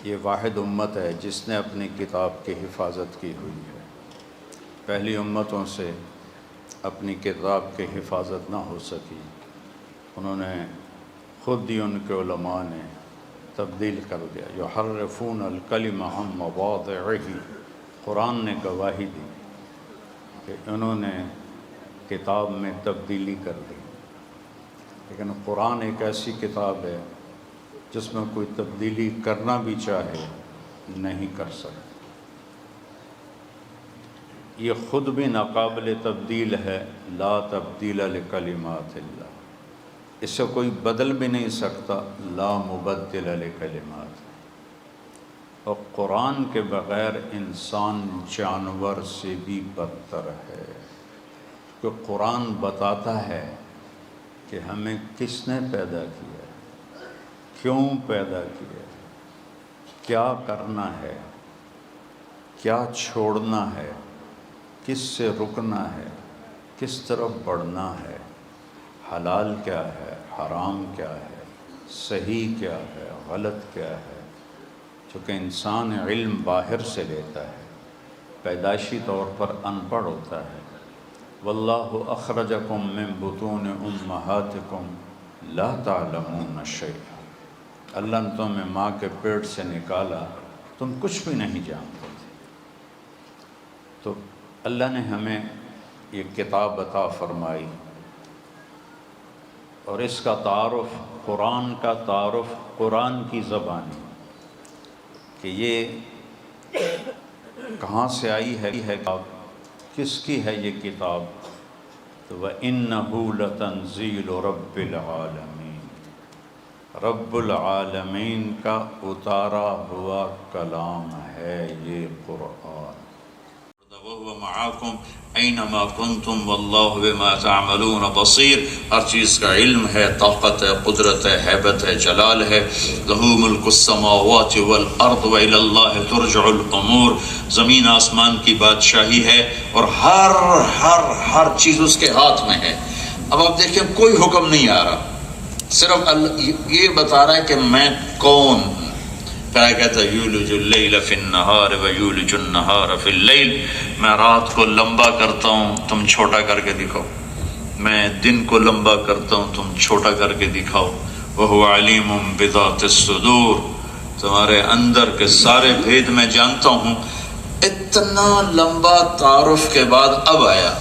یہ واحد امت ہے جس نے اپنی کتاب کی حفاظت کی ہوئی ہے۔ پہلی امتوں سے اپنی کتاب کی حفاظت نہ ہو سکی، انہوں نے خود ہی ان کے علماء نے تبدیل کر دیا۔ یحرفون الکلم عن مواضعہ، قرآن نے گواہی دی کہ انہوں نے کتاب میں تبدیلی کر دی، لیکن قرآن ایک ایسی کتاب ہے جس میں کوئی تبدیلی کرنا بھی چاہے نہیں کر سکتا۔ یہ خود بھی ناقابل تبدیل ہے، لا تبدیل لکلمات اللہ، اس سے کوئی بدل بھی نہیں سکتا، لا مبدل لکلمات۔ اور قرآن کے بغیر انسان جانور سے بھی بدتر ہے، کہ قرآن بتاتا ہے کہ ہمیں کس نے پیدا کیا ہے، کیوں پیدا کیا ہے، کیا کرنا ہے، کیا چھوڑنا ہے، کس سے رکنا ہے، کس طرف بڑھنا ہے، حلال کیا ہے، حرام کیا ہے، صحیح کیا ہے، غلط کیا ہے۔ چونکہ انسان علم باہر سے لیتا ہے، پیدائشی طور پر ان پڑھ ہوتا ہے۔ واللہ اخرجکم من بطون امہاتکم لا تعلمون شیئا، اللہ نے تمہیں ماں کے پیٹ سے نکالا، تم کچھ بھی نہیں جانتے تھے۔ تو اللہ نے ہمیں یہ کتاب عطا فرمائی، اور اس کا تعارف، قرآن کا تعارف قرآن کی زبانی، کہ یہ کہاں سے آئی ہے کتاب، کس کی ہے یہ کتاب، تو وَإِنَّهُ لَتَنزِيلُ رَبِّ الْعَالَمِينَ، رب العالمین کا اتارا ہوا کلام ہے یہ قرآن۔ وَهُوَ مَعَكُمْ أَيْنَمَا كُنْتُمْ وَاللَّهُ بِمَا تَعْمَلُونَ بصیر، ہر چیز کا علم ہے، طاقت ہے، قدرت ہے، ہیبت ہے، جلال ہے۔ لَهُ مُلْكُ السَّمَاوَاتِ وَالْأَرْضِ وَإِلَى اللَّهِ تُرْجَعُ الْأُمُورُ، زمین آسمان کی بادشاہی ہے اور ہر چیز اس کے ہاتھ میں ہے۔ اب آپ دیکھیں کوئی حکم نہیں آ رہا، صرف یہ بتا رہا ہے کہ میں کون ہوں۔ پھر کہتا ہے یولج اللیل فی النہار ویولج النہار فی اللیل، میں رات کو لمبا کرتا ہوں تم چھوٹا کر کے دکھاؤ، میں دن کو لمبا کرتا ہوں تم چھوٹا کر کے دکھاؤ۔ وہو علیم بذات الصدور، تمہارے اندر کے سارے بھید میں جانتا ہوں۔ اتنا لمبا تعارف کے بعد اب آیا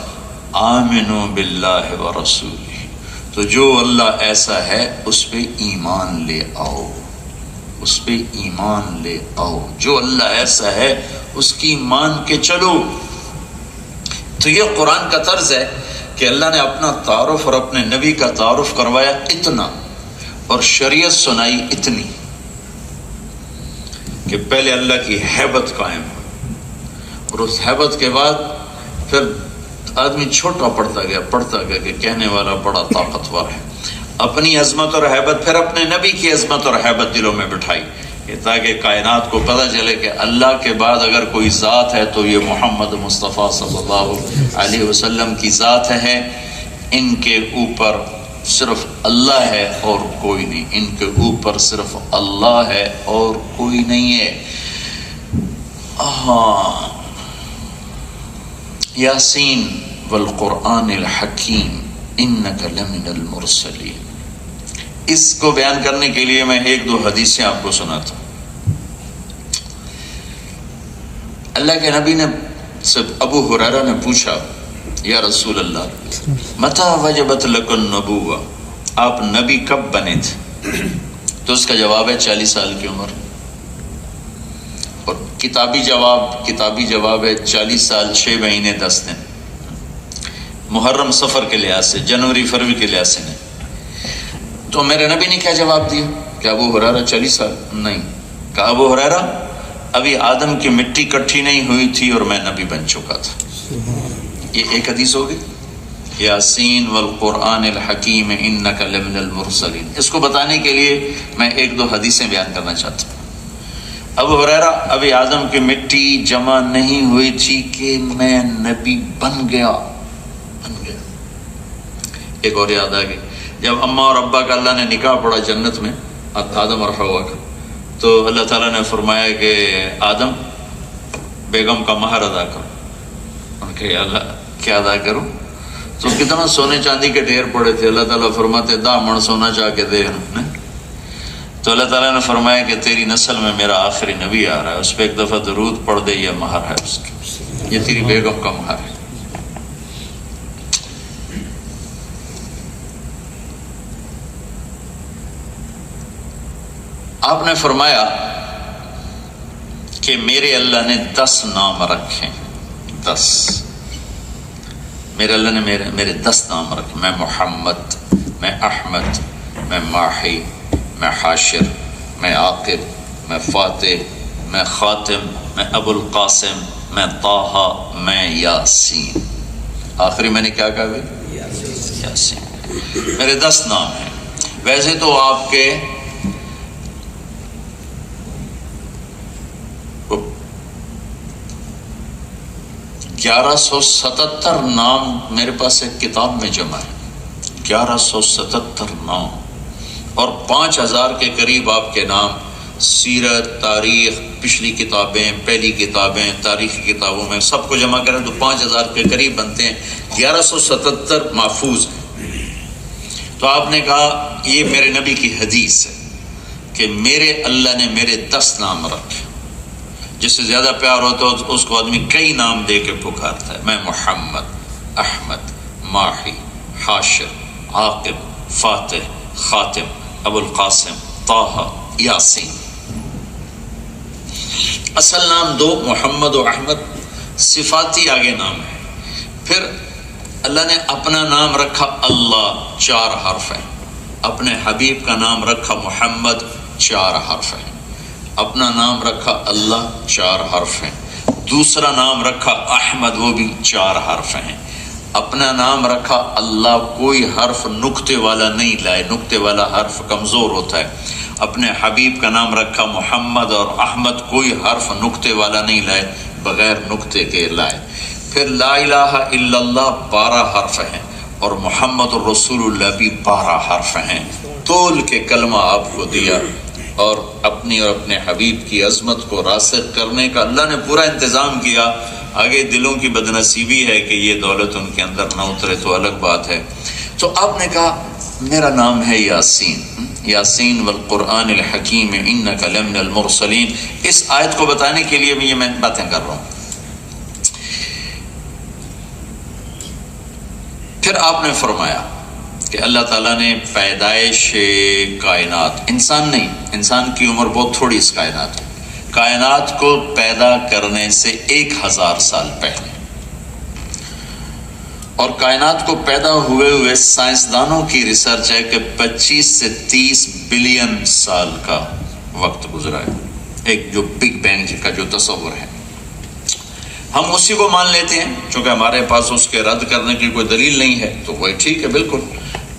آمنوا باللہ ورسولہ، تو جو اللہ ایسا ہے اس پہ ایمان لے آؤ، اس پہ ایمان لے آؤ، جو اللہ ایسا ہے اس کی مان کے چلو۔ تو یہ قرآن کا طرز ہے کہ اللہ نے اپنا تعارف اور اپنے نبی کا تعارف کروایا اتنا، اور شریعت سنائی اتنی کہ پہلے اللہ کی ہیبت قائم ہو، اور اس ہیبت کے بعد پھر آدمی چھوٹا پڑتا گیا کہ کہنے والا بڑا طاقتور ہے۔ اپنی عظمت اور ہیبت پھر اپنے نبی کی عظمت اور ہیبت دلوں میں بٹھائی، کہ تاکہ کائنات کو پتہ چلے کہ اللہ کے بعد اگر کوئی ذات ہے تو یہ محمد مصطفیٰ صلی اللہ علیہ وسلم کی ذات ہے۔ ان کے اوپر صرف اللہ ہے اور کوئی نہیں، ان کے اوپر صرف اللہ ہے اور کوئی نہیں ہے۔ یاسین والقرآن الحکیم انک لمن المرسلین، اس کو بیان کرنے کے لیے میں ایک دو حدیثیں آپ کو سناتا ہوں۔ اللہ کے نبی نے ابو ہریرہ نے پوچھا یا رسول اللہ متی وجبت لک النبوہ، آپ نبی کب بنے تھے؟ تو اس کا جواب ہے 40 سال کی عمر، اور کتابی جواب ہے 40 سال 6 مہینے 10 دن، محرم صفر کے لحاظ سے، جنوری فروری کے لحاظ سے نہیں۔ تو میرے نبی نے کیا جواب دیا کہ ابو ہریرہ 40 سال نہیں، کہا ابو ہریرہ ابھی آدم کی مٹی کٹھی نہیں ہوئی تھی اور میں نبی بن چکا تھا۔ یہ ایک حدیث ہوگی، یاسین والقرآن الحکیم انک لمن المرسلین۔ اس کو بتانے کے لیے میں ایک دو حدیثیں بیان کرنا چاہتا ہوں۔ ابو ہریرہ ابھی آدم کی مٹی جمع نہیں ہوئی تھی کہ میں نبی بن گیا۔ ایک اور یاد آ گئی، جب اماں اور ابا کا اللہ نے نکاح پڑھا جنت میں آدم اور حوا کا، تو اللہ تعالیٰ نے فرمایا کہ آدم بیگم کا مہر ادا کرو. ان کے اللہ کیا ادا کروں؟ تو کتنا سونے چاندی کے ڈھیر پڑے تھے. اللہ تعالیٰ فرماتے 10 من سونا چاہ کے دے. تو اللہ تعالیٰ نے فرمایا کہ تیری نسل میں میرا آخری نبی آ رہا ہے، اس پہ ایک دفعہ درود پڑھ دے، یہ مہر ہے اس کی، یہ تیری بیگم کا مہر ہے. آپ نے فرمایا کہ میرے اللہ نے 10 نام رکھے. 10 میرے اللہ نے میرے 10 نام رکھے. میں محمد، میں احمد، میں ماحی، میں حاشر، میں عاقب، میں فاتح، میں خاتم، میں ابو القاسم، میں طٰہٰ، میں یاسین. آخری میں نے کیا کہا بھائی؟ یاسین. میرے 10 نام ہیں. ویسے تو آپ کے 1177 نام میرے پاس ایک کتاب میں جمع ہے. 1177 نام اور 5000 کے قریب آپ کے نام سیرت، تاریخ، پچھلی کتابیں، پہلی کتابیں، تاریخی کتابوں میں سب کو جمع کریں تو 5000 کے قریب بنتے ہیں. 1177 محفوظ ہیں. تو آپ نے کہا یہ میرے نبی کی حدیث ہے کہ میرے اللہ نے میرے 10 نام رکھے. جس سے زیادہ پیار ہوتا ہے اس کو آدمی کئی نام دے کے پکارتا ہے. میں محمد، احمد، ماحی، حاشر، عاقب، فاتح، خاتم، ابو القاسم، طٰہٰ، یاسین. اصل نام 2 محمد و احمد، صفاتی آگے نام ہے. پھر اللہ نے اپنا نام رکھا اللہ، 4 حرف ہیں. اپنے حبیب کا نام رکھا محمد، 4 حرف ہیں. اپنا نام رکھا اللہ، 4 حرف ہیں. دوسرا نام رکھا احمد، وہ بھی 4 حرف ہیں. اپنا نام رکھا اللہ، کوئی حرف نقطے والا نہیں لائے، نقطے والا حرف کمزور ہوتا ہے. اپنے حبیب کا نام رکھا محمد اور احمد، کوئی حرف نقطے والا نہیں لائے، بغیر نقطے کے لائے. پھر لا الہ الا اللہ 12 حرف ہیں اور محمد الرسول اللہ بھی 12 حرف ہیں. تول کے کلمہ آپ کو دیا اور اپنی اور اپنے حبیب کی عظمت کو راسخ کرنے کا اللہ نے پورا انتظام کیا. آگے دلوں کی بدنصیبی ہے کہ یہ دولت ان کے اندر نہ اترے تو الگ بات ہے. تو آپ نے کہا میرا نام ہے یاسین. یاسین والقرآن الحکیم انک لمن المرسلین. اس آیت کو بتانے کے لیے میں باتیں کر رہا ہوں. پھر آپ نے فرمایا کہ اللہ تعالیٰ نے پیدائش کائنات، انسان نہیں، انسان کی عمر بہت تھوڑی اس کائنات ہے، کائنات کو پیدا کرنے سے 1000 سال پہلے، اور کائنات کو پیدا ہوئے سائنسدانوں کی ریسرچ ہے کہ 25 سے 30 بلین سال کا وقت گزرا ہے. ایک جو بگ بینگ کا جو تصور ہے ہم اسی کو مان لیتے ہیں، چونکہ ہمارے پاس اس کے رد کرنے کی کوئی دلیل نہیں ہے تو وہی ٹھیک ہے بالکل.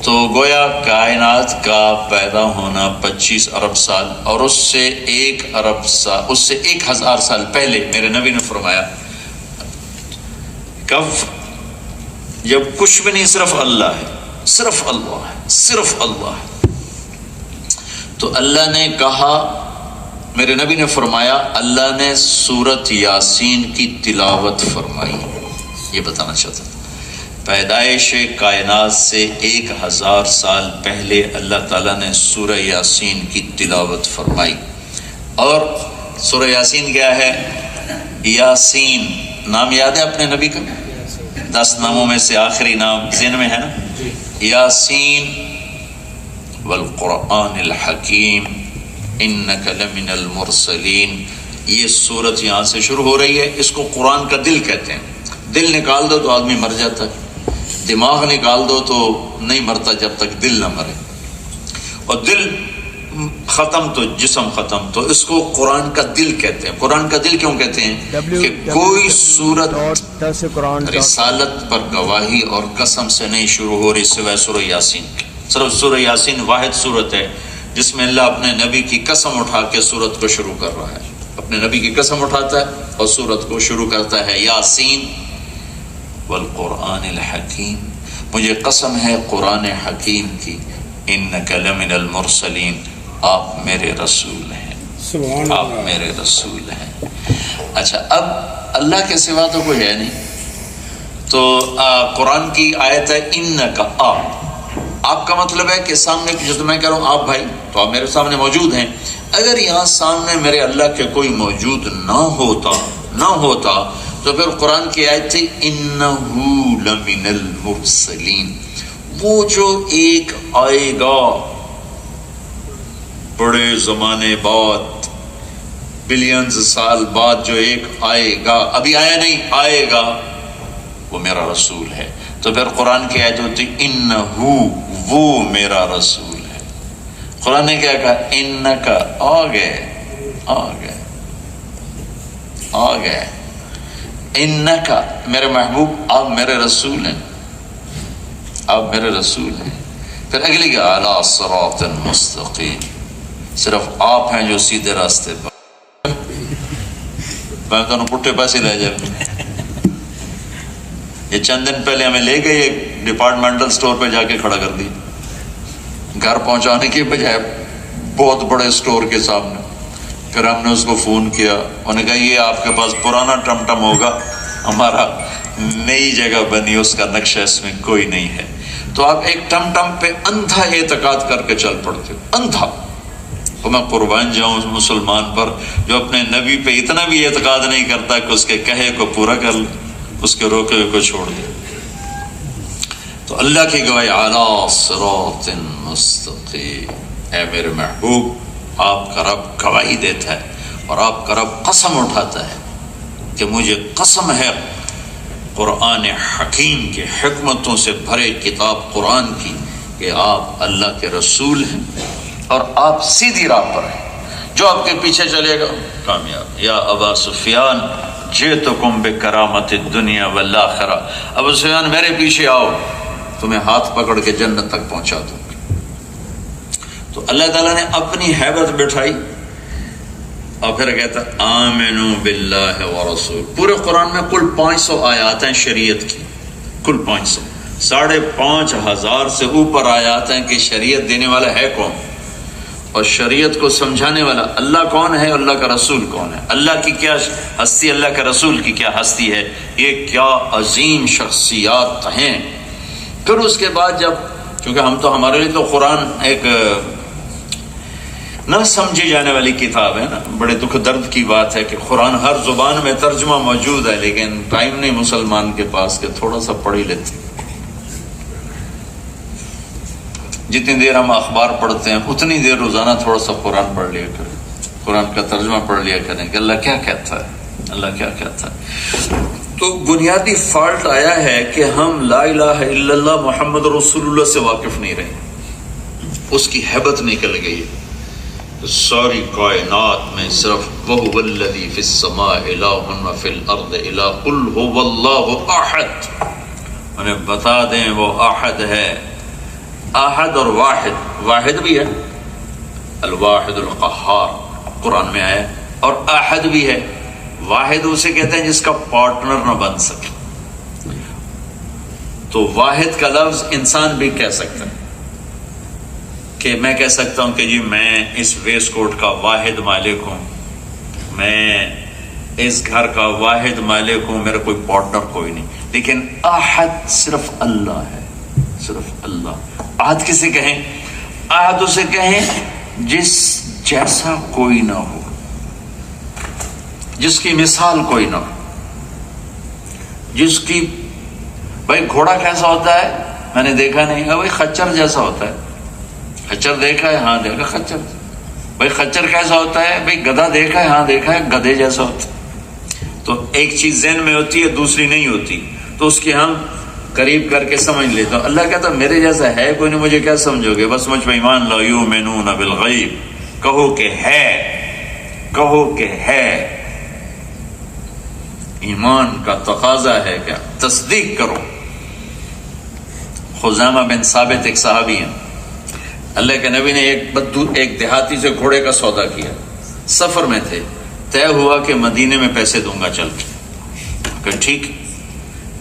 تو گویا کائنات کا پیدا ہونا 25 ارب سال، اور اس سے 1 ارب سال، اس سے 1000 سال پہلے میرے نبی نے فرمایا کب، جب کچھ بھی نہیں، صرف اللہ ہے، صرف اللہ ہے، صرف اللہ ہے. تو اللہ نے کہا، میرے نبی نے فرمایا اللہ نے سورت یاسین کی تلاوت فرمائی. یہ بتانا چاہتا ہوں پیدائش کائنات سے 1000 سال پہلے اللہ تعالیٰ نے سورہ یاسین کی تلاوت فرمائی. اور سورہ یاسین کیا ہے؟ یاسین نام یاد ہے اپنے نبی کا؟ 10 ناموں میں سے آخری نام ذہن میں ہے نا؟ یاسین والقرآن الحکیم انک لمن المرسلین. یہ سورت یہاں سے شروع ہو رہی ہے. اس کو قرآن کا دل کہتے ہیں. دل نکال دو تو آدمی مر جاتا ہے، دماغ نکال دو تو نہیں مرتا جب تک دل نہ مرے، اور دل ختم تو جسم ختم. تو اس کو قرآن کا دل کہتے ہیں. قرآن کا دل کیوں کہتے ہیں؟ کہ کوئی سورت رسالت پر گواہی اور قسم سے نہیں شروع ہو رہی سوائے سورہ یاسین. صرف سورہ یاسین واحد سورت ہے جس میں اللہ اپنے نبی کی قسم اٹھا کے سورت کو شروع کر رہا ہے. اپنے نبی کی قسم اٹھاتا ہے اور سورت کو شروع کرتا ہے یاسین والقرآن الحکیم. مجھے قسم ہے قرآن حکیم کی، انک لمن المرسلین، آپ میرے رسول ہیں. آپ میرے رسول ہیں۔ اچھا، اب اللہ کے سوا تو کوئی ہے نہیں، تو قرآن کی آیت ہے انکا، آپ کا مطلب ہے کہ سامنے جو تو میں کہہ رہا ہوں آپ بھائی، تو آپ میرے سامنے موجود ہیں، اگر یہاں سامنے میرے اللہ کے کوئی موجود نہ ہوتا تو پھر قرآن کی آیت تھی انہو لمن المرسلین، وہ جو ایک آئے گا بڑے زمانے بعد، بلینز سال بعد جو ایک آئے گا، ابھی آیا نہیں، آئے گا، وہ میرا رسول ہے۔ تو پھر قرآن کی آیت ہوتی انہو، وہ میرا رسول ہے۔ قرآن نے کیا کہا؟ انکا، آ گئے انکا، میرے محبوب آپ میرے رسول ہیں، آپ میرے رسول ہیں۔ پھر اگلی کہ علی صراط مستقیم، صرف آپ ہیں جو سیدھے راستے پر، میں تو پٹھے پاسے رہ جائے۔ یہ چند دن پہلے ہمیں لے گئے ایک ڈپارٹمنٹل سٹور پہ جا کے کھڑا کر دی، گھر پہنچانے کی بجائے بہت بڑے سٹور کے سامنے۔ پھر ہم نے اس کو فون کیا، انہوں نے کہا یہ آپ کے پاس پرانا ٹم ٹم ہوگا، ہمارا نئی جگہ بنی، اس کا نقشہ اس میں کوئی نہیں ہے۔ تو آپ ایک ٹم ٹم پہ اندھا اعتقاد کر کے چل پڑتے ہو، اندھا۔ تو میں قربان جاؤں اس مسلمان پر جو اپنے نبی پہ اتنا بھی اعتقاد نہیں کرتا کہ اس کے کہے کو پورا کر لے، اس کے روکے کو چھوڑ دے۔ تو اللہ کی گواہی علی صراط مستقیم، اے میرے محبوب آپ کا رب گواہی دیتا ہے، اور آپ کا رب قسم اٹھاتا ہے کہ مجھے قسم ہے قرآن حکیم کے حکمتوں سے بھرے کتاب قرآن کی کہ آپ اللہ کے رسول ہیں اور آپ سیدھی راہ پر ہیں۔ جو آپ کے پیچھے چلے گا کامیاب۔ یا ابا سفیان جئتکم بکرامت الدنیا والآخرہ، ابو سفیان میرے پیچھے آؤ، تمہیں ہاتھ پکڑ کے جنت تک پہنچا دوں۔ تو اللہ تعالیٰ نے اپنی ہیبت بٹھائی اور پھر کہتا آمنوا باللہ ورسول۔ پورے قرآن میں کل 500 آیات ہیں شریعت کی، کل 500، 5,500 سے اوپر آیات ہیں کہ شریعت دینے والا ہے کون، اور شریعت کو سمجھانے والا اللہ کون ہے، اللہ کا رسول کون ہے، اللہ کی کیا ہستی، اللہ کے رسول کی کیا ہستی ہے، یہ کیا عظیم شخصیات ہیں۔ پھر اس کے بعد جب، کیونکہ ہمارے لیے تو قرآن ایک نہ سمجھی جانے والی کتاب ہے نا، بڑے دکھ درد کی بات ہے کہ قرآن ہر زبان میں ترجمہ موجود ہے، لیکن ٹائم نہیں مسلمان کے پاس کہ تھوڑا سا پڑھ ہی لیتے۔ جتنی دیر ہم اخبار پڑھتے ہیں اتنی دیر روزانہ تھوڑا سا قرآن پڑھ لیا کریں، قرآن کا ترجمہ پڑھ لیا کریں کہ اللہ کیا کہتا ہے، اللہ کیا کہتا ہے۔ تو بنیادی فالٹ آیا ہے کہ ہم لا الہ الا اللہ محمد رسول اللہ سے واقف نہیں رہے، اس کی ہیبت نکل گئی ہے۔ ساری کائنات میں صرف وَهُوَ الَّذِي فِي السَّمَاءِ إِلَٰهٌ وَفِي الْأَرْضِ إِلَٰهٌ قُلْ هُوَ اللَّهُ أَحَدٌ، انہیں بتا دیں وہ احد ہے، احد اور واحد بھی ہے، الواحد القہار قرآن میں آیا، اور احد بھی ہے۔ واحد اسے کہتے ہیں جس کا پارٹنر نہ بن سکے، تو واحد کا لفظ انسان بھی کہہ سکتا ہے، کہ میں کہہ سکتا ہوں کہ جی میں اس ویسٹ کوٹ کا واحد مالک ہوں، میں اس گھر کا واحد مالک ہوں، میرا کوئی پارٹنر کوئی نہیں۔ لیکن احد صرف اللہ ہے، صرف اللہ۔ احد کسے کہیں؟ احد اسے کہیں جس جیسا کوئی نہ ہو، جس کی مثال کوئی نہ ہو، جس کی، بھائی گھوڑا کیسا ہوتا ہے میں نے دیکھا نہیں، بھائی خچر جیسا ہوتا ہے، خچر دیکھا ہے، ہاں دیکھا خچر۔ بھائی خچر کیسا ہوتا ہے، بھائی گدھا دیکھا ہے، ہاں دیکھا ہے، گدھے جیسا ہوتا ہے۔ تو ایک چیز ذہن میں ہوتی ہے دوسری نہیں ہوتی، تو اس کی ہم قریب کر کے سمجھ لیتا ہوں۔ اللہ کہتا میرے جیسا ہے کوئی نہیں، مجھے کیا سمجھو گے، بس مجھ پہ ایمان لا یؤمنون بالغیب، کہو کہ ہے، کہو کہ ہے۔ ایمان کا تقاضا ہے کیا؟ تصدیق کرو۔ خزامہ بن ثابت ایک صحابی ہیں، اللہ کے نبی نے ایک دیہاتی سے گھوڑے کا سودا کیا، سفر میں تھے، طے ہوا کہ مدینے میں پیسے دوں گا چل کے، کہ ٹھیک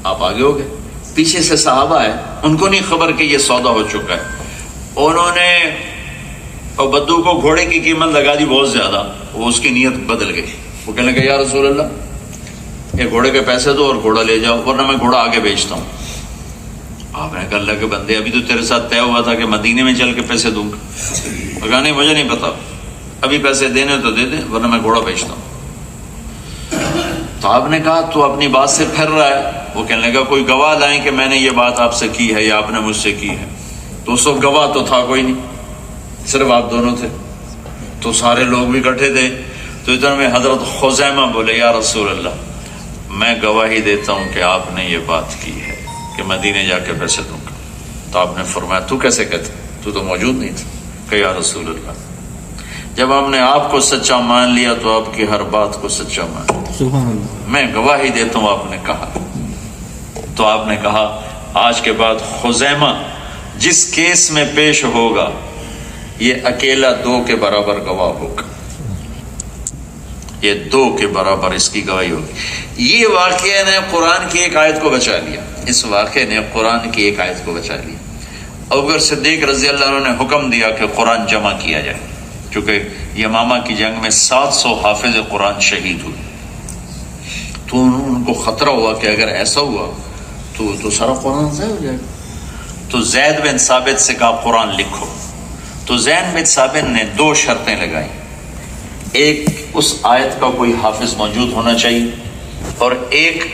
آپ آگے ہو گئے، پیچھے سے صحابہ ہے، ان کو نہیں خبر کہ یہ سودا ہو چکا ہے، انہوں نے بدو کو گھوڑے کی قیمت لگا دی بہت زیادہ، وہ اس کی نیت بدل گئی. وہ کہنے لگا یا رسول اللہ یہ گھوڑے کے پیسے دو اور گھوڑا لے جاؤ ورنہ میں گھوڑا آگے بیچتا ہوں. آپ نے کہا اللہ کے بندے ابھی تو تیرے ساتھ طے ہوا تھا کہ مدینے میں چل کے پیسے دوں گا. کہا نہیں مجھے نہیں پتا, ابھی پیسے دینے تو دے دیں ورنہ میں گھوڑا بیچتا ہوں. تو آپ نے کہا تو اپنی بات سے پھر رہا ہے. وہ کہنے لگا کوئی گواہ لائیں کہ میں نے یہ بات آپ سے کی ہے یا آپ نے مجھ سے کی ہے. تو اس وقت گواہ تو تھا کوئی نہیں, صرف آپ دونوں تھے. تو سارے لوگ بھی اکٹھے تھے. تو اتنے میں حضرت خزیمہ بولے یا رسول اللہ میں گواہی دیتا ہوں کہ آپ نے یہ بات کی ہے کہ مدینے جا کے پیسے دوں گا. تو آپ نے فرمایا تو کیسے کہتے, تو موجود نہیں تھا. کہ یا رسول اللہ جب ہم نے آپ کو سچا مان لیا تو آپ کی ہر بات کو سچا مان لیا, میں گواہی دیتا ہوں آپ نے کہا. تو آپ نے کہا آج کے بعد خزیمہ جس کیس میں پیش ہوگا یہ اکیلا 2 کے برابر گواہ ہوگا, یہ 2 کے برابر اس کی گواہی ہوگی. یہ واقعہ نے قرآن کی ایک آیت کو بچا لیا. اس واقعے نے قرآن کی ایک آیت کو بچا لیا. ابوبکر صدیق رضی اللہ عنہ نے حکم دیا کہ قرآن جمع کیا جائے, چونکہ یمامہ کی جنگ میں 700 حافظ قرآن شہید ہوئے. تو ان کو خطرہ ہوا کہ اگر ایسا ہوا تو سارا قرآن ضائع ہو جائے گا. تو زید بن ثابت سے کہا قرآن لکھو. تو زید بن ثابت نے 2 شرطیں لگائیں. ایک اس آیت کا کوئی حافظ موجود ہونا چاہیے, اور ایک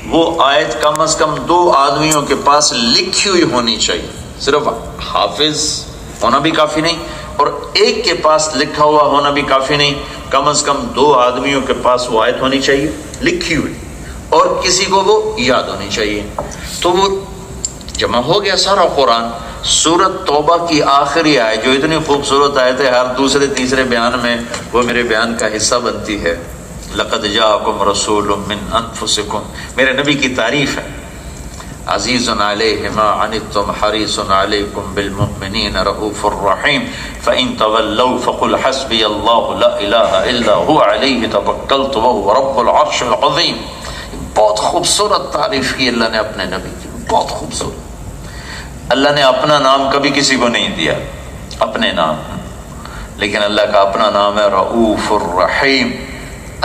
وہ آیت کم از کم 2 آدمیوں کے پاس لکھی ہوئی ہونی چاہیے. صرف حافظ ہونا بھی کافی نہیں اور ایک کے پاس لکھا ہوا ہونا بھی کافی نہیں, کم از کم 2 آدمیوں کے پاس وہ آیت ہونی چاہیے لکھی ہوئی, اور کسی کو وہ یاد ہونی چاہیے. تو وہ جمع ہو گیا سارا قرآن. سورت توبہ کی آخری آیت جو اتنی خوبصورت آیت ہے, ہر دوسرے تیسرے بیان میں وہ میرے بیان کا حصہ بنتی ہے. لقد جاءکم رسول من انفسکم, میرے نبی کی تعریف ہے. عزیز علیہ ما عنتم حریص علیکم بالمؤمنین رؤوف الرحیم فإن تولوا فقل حسبی اللہ لا الہ الا هو علیہ توکلت وهو رب العرش العظیم. بہت خوبصورت تعریف کی اللہ نے اپنے نبی کی, بہت خوبصورت. اللہ نے اپنا نام کبھی کسی کو نہیں دیا, اپنے نام, لیکن اللہ کا اپنا نام ہے رؤوف الرحیم.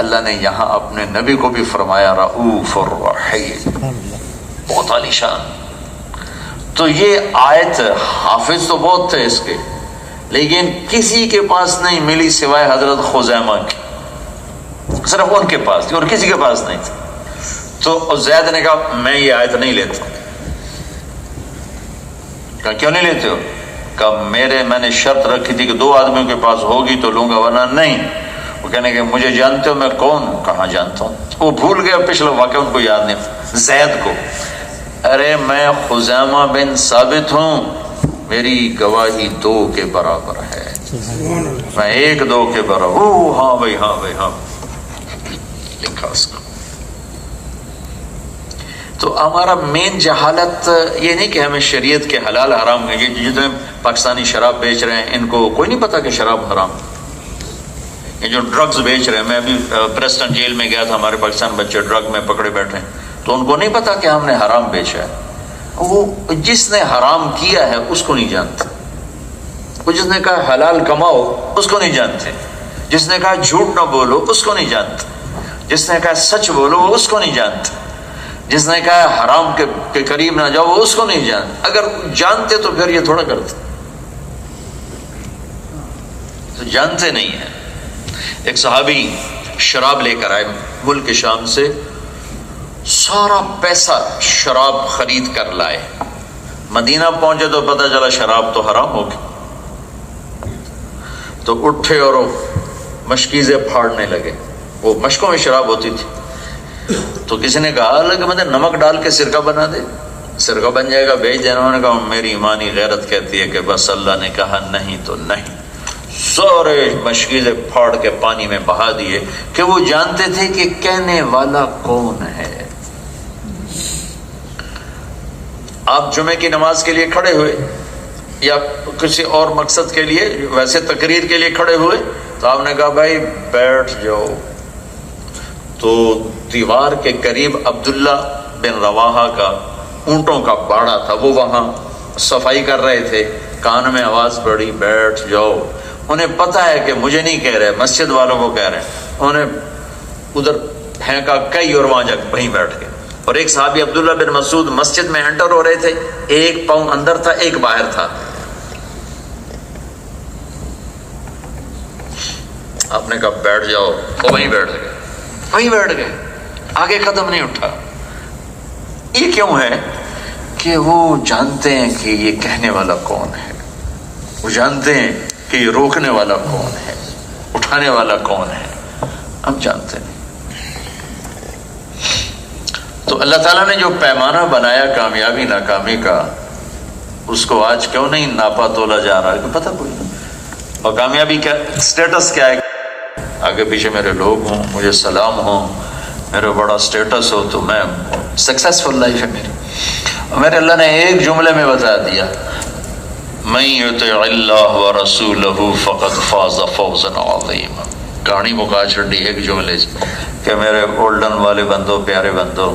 اللہ نے یہاں اپنے نبی کو بھی فرمایا رؤوف الرحیم, بہت عالی شان. تو یہ آیت حافظ تو بہت تھے اس کے, لیکن کسی کے پاس نہیں ملی سوائے حضرت خزیمہ کی, صرف ان کے پاس تھی اور کسی کے پاس نہیں تھی. تو زید نے کہا میں یہ آیت نہیں لیتا. کہا کیوں نہیں لیتے ہو؟ کہا میں نے شرط رکھی تھی کہ 2 آدمیوں کے پاس ہوگی تو لوں گا ورنہ نہیں. وہ کہنے کہ مجھے جانتے ہو میں کون ہوں؟ کہاں جانتا ہوں. وہ بھول گیا پچھلا واقعہ, ان کو یاد نہیں. زید کو ارے میں خزیمہ بن ثابت ہوں, میری گواہی 2 کے برابر ہے, میں 1-2 کے برابر. ہاں بھائی ہاں بھائی ہاں, لکھا اس کو. تو ہمارا مین جہالت یہ نہیں کہ ہمیں شریعت کے حلال حرام ہے. یہ جتنے پاکستانی شراب بیچ رہے ہیں ان کو کوئی نہیں پتا کہ شراب حرام. یہ جو ڈرگز بیچ رہے ہیں, میں ابھی پریسٹن جیل میں گیا تھا, ہمارے پاکستان بچے ڈرگ میں پکڑے بیٹھے ہیں, تو ان کو نہیں پتا کہ ہم نے حرام بیچا ہے. وہ جس نے حرام کیا ہے اس کو نہیں جانتے, وہ جس نے کہا حلال کماؤ اس کو نہیں جانتے, جس نے کہا جھوٹ نہ بولو اس کو نہیں جانتے, جس نے کہا سچ بولو وہ اس کو نہیں جانتے, جس نے کہا حرام کے قریب نہ جاؤ وہ اس کو نہیں جانتے. اگر جانتے تو پھر یہ تھوڑا کرتے, تو جانتے نہیں ہیں. ایک صحابی شراب لے کر آئے ملک شام سے, سارا پیسہ شراب خرید کر لائے. مدینہ پہنچے تو پتہ چلا شراب تو حرام ہو گئی. تو اٹھے اور مشکیزیں پھاڑنے لگے. وہ مشکوں میں شراب ہوتی تھی. تو کسی نے کہا کہ مجھے نمک ڈال کے سرکہ بنا دے, سرکہ بن جائے گا, بیچ دینا. انہوں نے کہا میری ایمانی غیرت کہتی ہے کہ بس اللہ نے کہا نہیں تو نہیں. سارے مشکیزیں پھاڑ کے پانی میں بہا دیے کہ وہ جانتے تھے کہ کہنے والا کون ہے. آپ جمعے کی نماز کے لیے کھڑے ہوئے یا کسی اور مقصد کے لیے, ویسے تقریر کے لیے کھڑے ہوئے, تو آپ نے کہا بھائی بیٹھ جاؤ. تو دیوار کے قریب عبداللہ بن رواحہ کا اونٹوں کا باڑا تھا, وہ وہاں صفائی کر رہے تھے. کان میں آواز پڑی بیٹھ جاؤ. انہیں پتہ ہے کہ مجھے نہیں کہہ رہے، مسجد والوں کو کہہ رہے ہیں، انہیں ادھر پھینکا کئی اور وہاں جا وہیں بیٹھ گئے۔ اور ایک صحابی عبداللہ بن مسعود مسجد میں انٹر ہو رہے تھے، ایک پاؤں اندر تھا ایک باہر تھا، آپ نے کہا بیٹھ جاؤ، وہ وہیں بیٹھ گئے، وہیں بیٹھ گئے، آگے قدم نہیں اٹھا۔ یہ کیوں ہے کہ وہ جانتے ہیں کہ یہ کہنے والا کون ہے، وہ جانتے ہیں کہ یہ روکنے والا کون ہے، اٹھانے والا کون ہے، ہم جانتے ہیں۔ تو اللہ تعالیٰ نے جو پیمانہ بنایا کامیابی ناکامی کا، اس کو آج کیوں نہیں ناپا تولا جا رہا ہے کہ پتہ کوئی نہیں۔ اور کامیابی کا سٹیٹس کیا ہے؟ آگے پیچھے میرے لوگ ہوں، مجھے سلام ہوں، میرا بڑا سٹیٹس ہو تو میں سکسیسفل لائف ہے میری۔ اور میرے اللہ نے ایک جملے میں بتا دیا، من یطع اللہ ورسولہ فقد فاز فوزا عظیما۔ کہانی مکا چھڑی ایک جملے سے کہ میرے گولڈن والے بندو، پیارے بندو،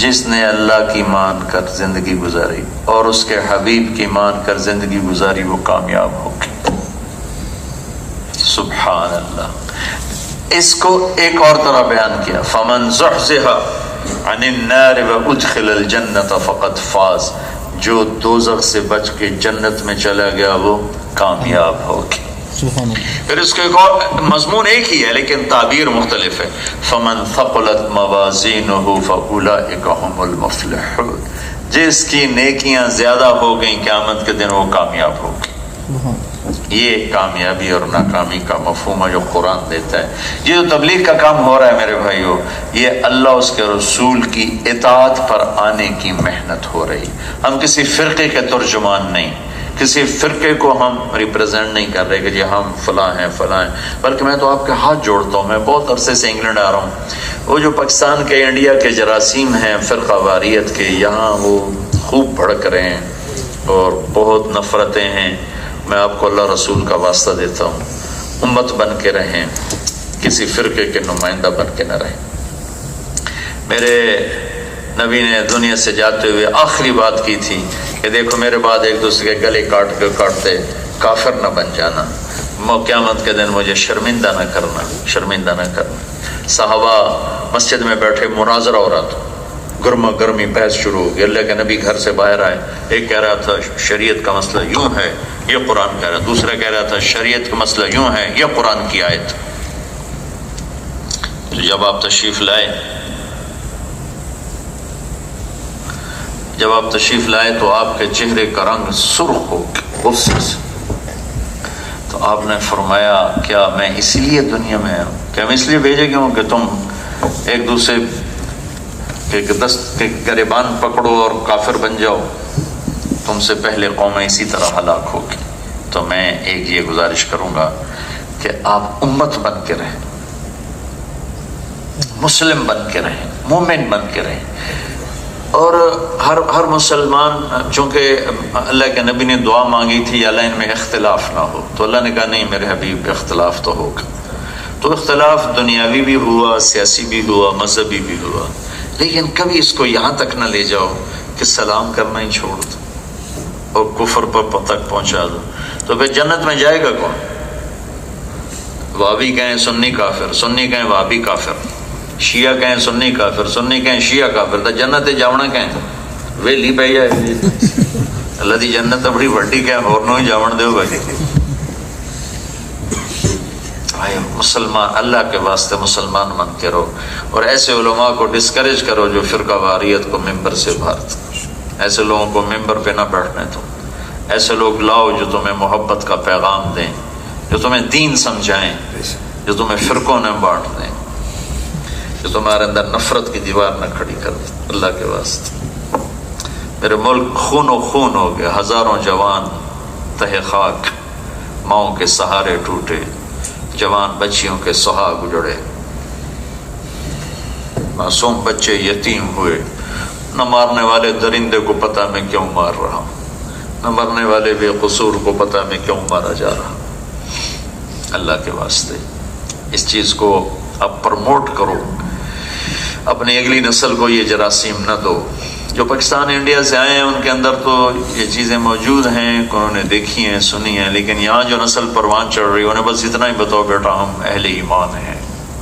جس نے اللہ کی مان کر زندگی گزاری اور اس کے حبیب کی مان کر زندگی گزاری وہ کامیاب ہوگی۔ سبحان اللہ۔ اس کو ایک اور طرح بیان کیا، فمن زحزح عن النار وادخل الجنۃ فقد فاز، جو دوزخ سے بچ کے جنت میں چلا گیا وہ کامیاب ہوگی۔ پھر اس کا ایک اور مضمون ایک ہی ہے لیکن تعبیر مختلف ہے، فمن ثقلت موازینہ فاولئک هم المفلحون، جس کی نیکیاں زیادہ ہو گئیں قیامت کے دن وہ کامیاب ہوگی۔ یہ کامیابی اور ناکامی کا مفہوم ہے جو قرآن دیتا ہے۔ یہ جو تبلیغ کا کام ہو رہا ہے میرے بھائیو، یہ اللہ اس کے رسول کی اطاعت پر آنے کی محنت ہو رہی۔ ہم کسی فرقے کے ترجمان نہیں، کسی فرقے کو ہم ریپرزینٹ نہیں کر رہے کہ جی ہم فلاں ہیں فلاں ہیں، بلکہ میں تو آپ کے ہاتھ جوڑتا ہوں، میں بہت عرصے سے انگلینڈ آ رہا ہوں، وہ جو پاکستان کے انڈیا کے جراثیم ہیں فرقہ واریت کے، یہاں وہ خوب بھڑک رہے ہیں اور بہت نفرتیں ہیں۔ میں آپ کو اللہ رسول کا واسطہ دیتا ہوں، امت بن کے رہیں، کسی فرقے کے نمائندہ بن کے نہ رہیں۔ میرے نبی نے دنیا سے جاتے ہوئے آخری بات کی تھی کہ دیکھو میرے بعد ایک دوسرے کے گلے کاٹتے کافر نہ بن جانا، قیامت کے دن مجھے شرمندہ نہ کرنا، شرمندہ نہ کرنا۔ صحابہ مسجد میں بیٹھے مناظرہ ہو رہا تھا، گرما گرمی بحث شروع ہو گئی، اللہ کے نبی گھر سے باہر آئے، ایک کہہ رہا تھا شریعت کا مسئلہ یوں ہے، یہ قرآن کہہ رہا، دوسرا کہہ رہا تھا شریعت کا مسئلہ یوں ہے، یہ قرآن کی آیت۔ جب آپ تشریف لائے تو آپ کے چہرے کا رنگ سرخ ہو غصے سے، تو آپ نے فرمایا کیا میں اس لیے دنیا میں ہوں، کیا میں اس لیے بھیجے گیا ہوں کہ تم ایک دوسرے کہ دست کے گریبان پکڑو اور کافر بن جاؤ؟ تم سے پہلے قومیں اسی طرح ہلاک ہوگی۔ تو میں ایک یہ گزارش کروں گا کہ آپ امت بن کے رہیں، مسلم بن کے رہیں، مومن بن کے رہیں، اور ہر مسلمان، چونکہ اللہ کے نبی نے دعا مانگی تھی اللہ ان میں اختلاف نہ ہو، تو اللہ نے کہا نہیں میرے حبیب اختلاف تو ہوگا۔ تو اختلاف دنیاوی بھی ہوا، سیاسی بھی ہوا، مذہبی بھی ہوا، لیکن کبھی اس کو یہاں تک نہ لے جاؤ کہ سلام کرنا ہی چھوڑ دو اور کفر پر تک پہنچا دو، تو پھر جنت میں جائے گا کون؟ وہابی کہیں سنی کافر، سنی کہیں وہابی کافر، شیعہ کہیں سنی کافر، سنی کہیں شیعہ کافر، تو جنت جاونا کہیں ویلی پہ جائے اللہ دی جنت بڑی وڈی کہیں ہورنوں ہی جاون دیو بھائی۔ مسلمان اللہ کے واسطے مسلمان بن کے رہو، اور ایسے علماء کو ڈسکریج کرو جو فرقہ واریت کو ممبر سے بھارت، ایسے لوگوں کو ممبر پہ نہ بیٹھنے دو، ایسے لوگ لاؤ جو تمہیں محبت کا پیغام دیں، جو تمہیں دین سمجھائیں، جو تمہیں فرقوں نے بانٹ دیں، جو تمہارے اندر نفرت کی دیوار نہ کھڑی کر دیں۔ اللہ کے واسطے میرے ملک خون و خون ہو گیا، ہزاروں جوان تہ خاک، ماؤں کے سہارے ٹوٹے، جوان بچیوں کے سہاگ اجڑے، معصوم بچے یتیم ہوئے، نہ مارنے والے درندے کو پتہ میں کیوں مار رہا ہوں، نہ مرنے والے بے قصور کو پتہ میں کیوں مارا جا رہا۔ اللہ کے واسطے اس چیز کو اب پروموٹ کرو، اپنی اگلی نسل کو یہ جراثیم نہ دو، جو پاکستان انڈیا سے آئے ہیں ان کے اندر تو یہ چیزیں موجود ہیں، انہوں نے دیکھی ہیں، سنی ہیں، لیکن یہاں جو نسل پروان چڑھ رہی ہے انہیں بس اتنا ہی بتاؤ بیٹا ہم اہل ایمان ہیں،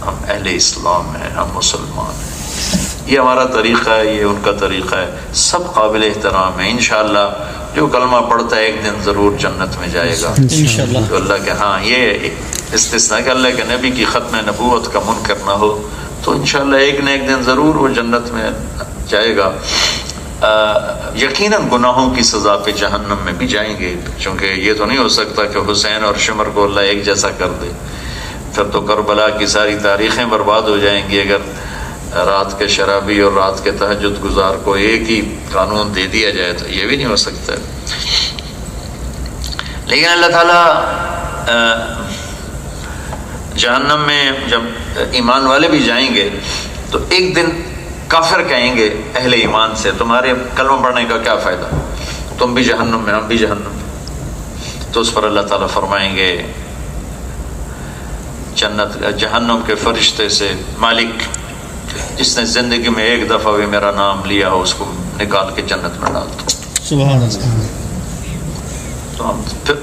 ہم اہل اسلام ہیں، ہم مسلمان ہیں. یہ ہمارا طریقہ ہے، یہ ان کا طریقہ ہے، سب قابل احترام ہے. انشاءاللہ جو کلمہ پڑھتا ہے ایک دن ضرور جنت میں جائے گا انشاءاللہ. تو اللہ کے ہاں یہ استثناء کہ اللہ کے نبی کی ختم نبوت کا منکر نہ ہو تو انشاءاللہ ایک نہ ایک دن ضرور وہ جنت میں جائے گا. یقیناً گناہوں کی سزا پہ جہنم میں بھی جائیں گے، چونکہ یہ تو نہیں ہو سکتا کہ حسین اور شمر کو اللہ ایک جیسا کر دے، پھر تو کربلا کی ساری تاریخیں برباد ہو جائیں گی. اگر رات کے شرابی اور رات کے تہجد گزار کو ایک ہی قانون دے دیا جائے تو یہ بھی نہیں ہو سکتا. لیکن اللہ تعالیٰ جہنم میں جب ایمان والے بھی جائیں گے تو ایک دن کافر کہیں گے اہل ایمان سے تمہارے کلمہ پڑھنے کا کیا فائدہ، تم بھی جہنم میں ہم بھی جہنم میں. تو اس پر اللہ تعالیٰ فرمائیں گے جہنم کے فرشتے سے مالک جس نے زندگی میں ایک دفعہ بھی میرا نام لیا ہو اس کو نکال کے جنت میں ڈال دو. سبحان اللہ. تو ہم پھر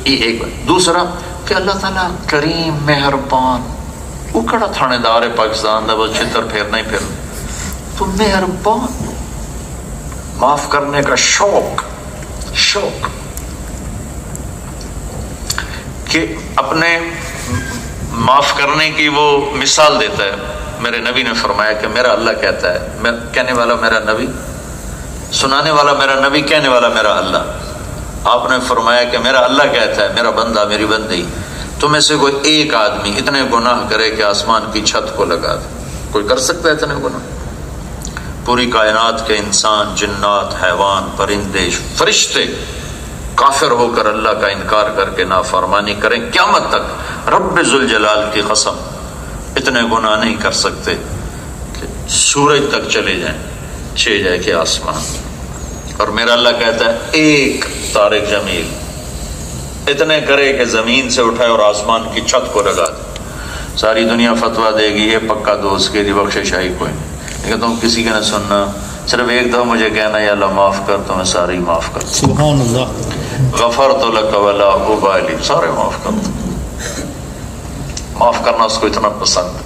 ایک بات. دوسرا کہ اللہ تعالیٰ کریم مہربان وہ کڑا تھانے دار ہے پاکستان دا بس چھتر پھیرنا ہی پھیرنا، تو مہربان معاف کرنے کا شوق کہ اپنے معاف کرنے کی وہ مثال دیتا ہے. میرے نبی نے فرمایا کہ میرا اللہ کہتا ہے، کہنے والا میرا نبی، سنانے والا میرا نبی، کہنے والا میرا اللہ. آپ نے فرمایا کہ میرا اللہ کہتا ہے میرا بندہ میری بندی تم میں سے کوئی ایک آدمی اتنے گناہ کرے کہ آسمان کی چھت کو لگا دے. کوئی کر سکتا ہے اتنے گناہ؟ پوری کائنات کے انسان، جنات، حیوان، پرندے، فرشتے کافر ہو کر اللہ کا انکار کر کے نافرمانی کریں قیامت تک، رب ذوالجلال کی قسم اتنے گناہ نہیں کر سکتے کہ سورج تک چلے جائیں، چھے جائے کہ آسمان. اور میرا اللہ کہتا ہے ایک طارق جمیل اتنے کرے کہ زمین سے اٹھائے اور آسمان کی چھت کو لگا دے. ساری دنیا فتویٰ دے گی یہ پکا دوست کے دی بخششائی کوئی نہیں، لیکن تم کسی کا نہ سننا، صرف ایک دفعہ مجھے کہنا یا اللہ معاف کر تو میں سارے معاف کر دوں. سبحان اللہ. غفرت لک ولا ابالی، سارے معاف کر دوں. معاف کرنا اس کو اتنا پسند.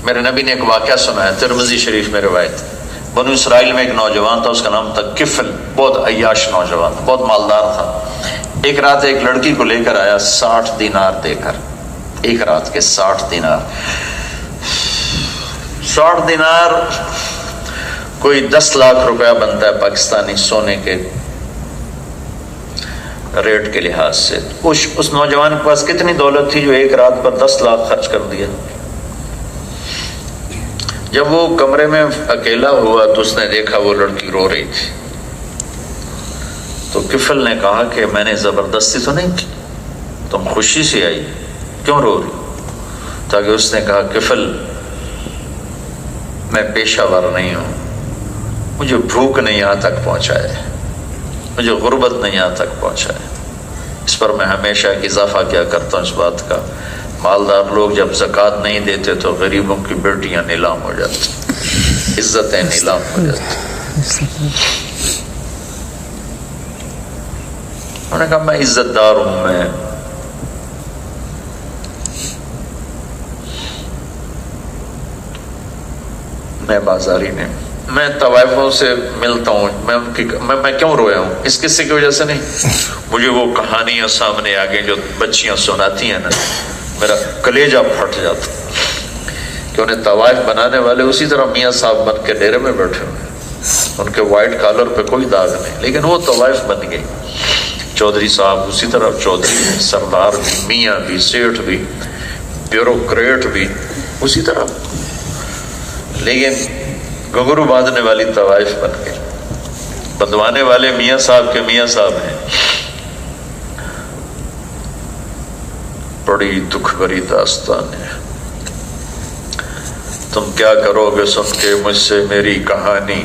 میرے نبی نے ایک واقعہ سنا ہے، ترمذی شریف میں روایت. بنو اسرائیل میں ایک نوجوان تھا، اس کا نام تھا کفل، بہت عیاش نوجوان تھا، بہت مالدار تھا. ایک رات ایک لڑکی کو لے کر آیا 60 دینار دے کر، ایک رات کے 60 دینار. 60 دینار کوئی 10 لاکھ روپیہ بنتا ہے پاکستانی سونے کے ریٹ کے لحاظ سے. اس نوجوان کے پاس کتنی دولت تھی جو ایک رات پر 10 لاکھ خرچ کر دیا. جب وہ کمرے میں اکیلا ہوا تو اس نے دیکھا وہ لڑکی رو رہی تھی. تو کفل نے کہا کہ میں نے زبردستی تو نہیں کی، تم خوشی سے آئی، کیوں رو رہی؟ تاکہ اس نے کہا کفل میں پیشہ ور نہیں ہوں، مجھے بھوک نہیں یہاں تک پہنچائے، مجھے غربت نہیں یہاں تک پہنچائے. اس پر میں ہمیشہ ایک اضافہ کیا کرتا ہوں اس بات کا، مالدار لوگ جب زکوٰۃ نہیں دیتے تو غریبوں کی بیٹیاں نیلام ہو جاتی، عزتیں نیلام ہو جاتی. انہوں نے کہا میں عزت دار ہوں، میں بازاری نہیں، میں طوائفوں سے ملتا ہوں، میں کیوں رویا ہوں؟ اس قصے کی وجہ سے نہیں، مجھے وہ کہانیاں سامنے آگے جو بچیاں سناتی ہیں نا، میرا کلیجہ پھٹ جاتا کہ انہیں طوائف بنانے والے اسی طرح میاں صاحب بن کے ڈیرے میں بیٹھے ہوئے، ان کے وائٹ کالر پہ کوئی داغ نہیں، لیکن وہ طوائف بن گئی. چودھری صاحب اسی طرح چودھری، سردار بھی، میاں بھی، سیٹھ بھی، بیوروکریٹ بھی اسی طرح، لیکن گھنگرو باندھنے والی طوائف بن گئی. بدوانے والے میاں صاحب کے میاں صاحب ہیں. بڑی دکھ بھری داستان ہے. تم کیا کرو گے سن کے مجھ سے میری کہانی،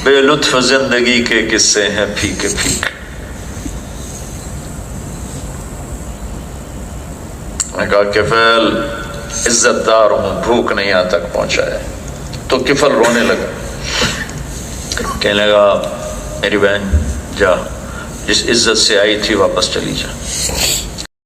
بے لطف زندگی کے قصے ہیں پھیکے پھیکے. میں کہا کفیل عزت دار ہوں، بھوک نہیں یہاں تک پہنچایا۔ تو کفل رونے لگا، کہنے لگا میری بہن جا، جس عزت سے آئی تھی واپس چلی جا۔